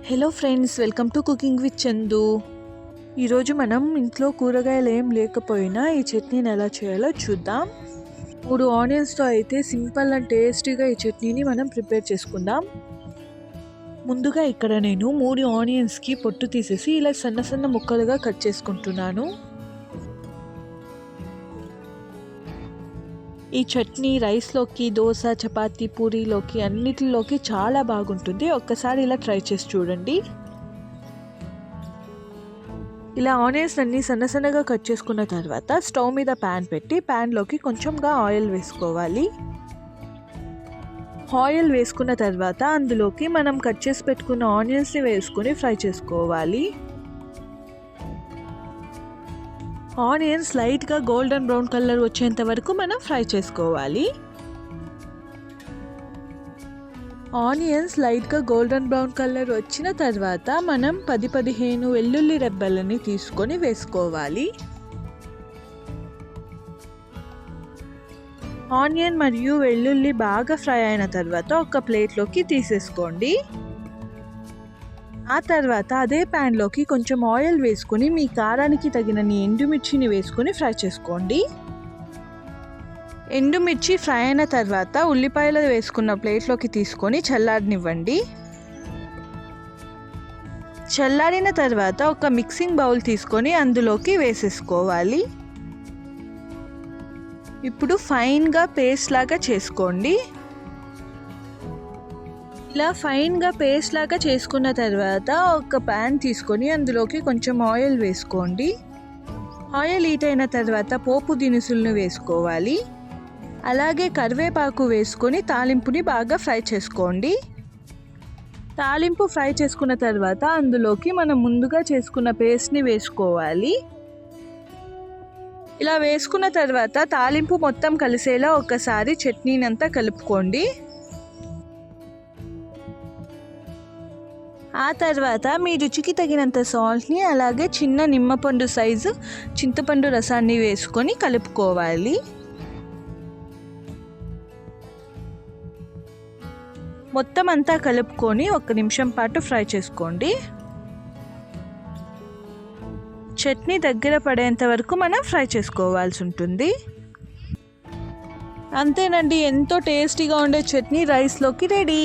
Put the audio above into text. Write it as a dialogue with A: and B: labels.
A: Hello friends, welcome to cooking with Chandu. ఈరోజు మనం ఇంట్లో కూరగాయలు ఏం లేకపోయినా ఈ చట్నీని ఎలా చేయాలో చూద్దాం. 3 ఆనియన్స్తో అయితే సింపుల్ అండ్ టేస్టీగా ఈ చట్నీని మనం ప్రిపేర్ చేసుకుందాం. ముందుగా ఇక్కడ నేను 3 ఆనియన్స్కి పొట్టు తీసేసి ఇలా సన్న సన్న ముక్కలుగా కట్ చేసుకుంటున్నాను. ఈ చట్నీ రైస్లోకి, దోశ, చపాతీ, పూరీలోకి అన్నిటిలోకి చాలా బాగుంటుంది. ఒక్కసారి ఇలా ట్రై చేసి చూడండి. ఇలా ఆనియన్స్ అన్ని సన్న సన్నగా కట్ చేసుకున్న తర్వాత స్టవ్ మీద ప్యాన్ పెట్టి ప్యాన్లోకి కొంచెంగా ఆయిల్ వేసుకోవాలి. ఆయిల్ వేసుకున్న తర్వాత అందులోకి మనం కట్ చేసి పెట్టుకున్న ఆనియన్స్ని వేసుకొని ఫ్రై చేసుకోవాలి. ఆనియన్స్ లైట్గా గోల్డెన్ బ్రౌన్ కలర్ వచ్చేంత వరకు మనం ఫ్రై చేసుకోవాలి. ఆనియన్స్ లైట్గా గోల్డెన్ బ్రౌన్ కలర్ వచ్చిన తర్వాత మనం 10-15 వెల్లుల్లి రెబ్బలని తీసుకొని వేసుకోవాలి. ఆనియన్ మరియు వెల్లుల్లి బాగా ఫ్రై అయిన తర్వాత ఒక ప్లేట్లోకి తీసేసుకోండి. ఆ తర్వాత అదే ప్యాన్లోకి కొంచెం ఆయిల్ వేసుకొని మీ కారానికి తగినన్ని ఎండుమిర్చిని వేసుకొని ఫ్రై చేసుకోండి. ఎండుమిర్చి ఫ్రై అయిన తర్వాత ఉల్లిపాయలు వేసుకున్న ప్లేట్లోకి తీసుకొని చల్లారనివ్వండి. చల్లారిన తర్వాత ఒక మిక్సింగ్ బౌల్ తీసుకొని అందులోకి వేసేసుకోవాలి. ఇప్పుడు ఫైన్గా పేస్ట్ లాగా చేసుకోండి. ఇలా ఫైన్గా పేస్ట్ లాగా చేసుకున్న తర్వాత ఒక ప్యాన్ తీసుకొని అందులోకి కొంచెం ఆయిల్ వేసుకోండి. ఆయిల్ హీట్ అయిన తర్వాత పోపు దినుసులను వేసుకోవాలి. అలాగే కరివేపాకు వేసుకొని తాలింపుని బాగా ఫ్రై చేసుకోండి. తాలింపు ఫ్రై చేసుకున్న తర్వాత అందులోకి మనం ముందుగా చేసుకున్న పేస్ట్ని వేసుకోవాలి. ఇలా వేసుకున్న తర్వాత తాలింపు మొత్తం కలిసేలా ఒకసారి చట్నీని అంతా కలుపుకోండి. ఆ తర్వాత మీ రుచికి తగినంత సాల్ట్ని, అలాగే చిన్న నిమ్మపండు సైజు చింతపండు రసాన్ని వేసుకొని కలుపుకోవాలి. మొత్తం అంతా కలుపుకొని 1 నిమిషం పాటు ఫ్రై చేసుకోండి. చట్నీ దగ్గర పడేంత వరకు మనం ఫ్రై చేసుకోవాల్సి ఉంటుంది. అంతేనండి, ఎంతో టేస్టీగా ఉండే చట్నీ రైస్లోకి రెడీ.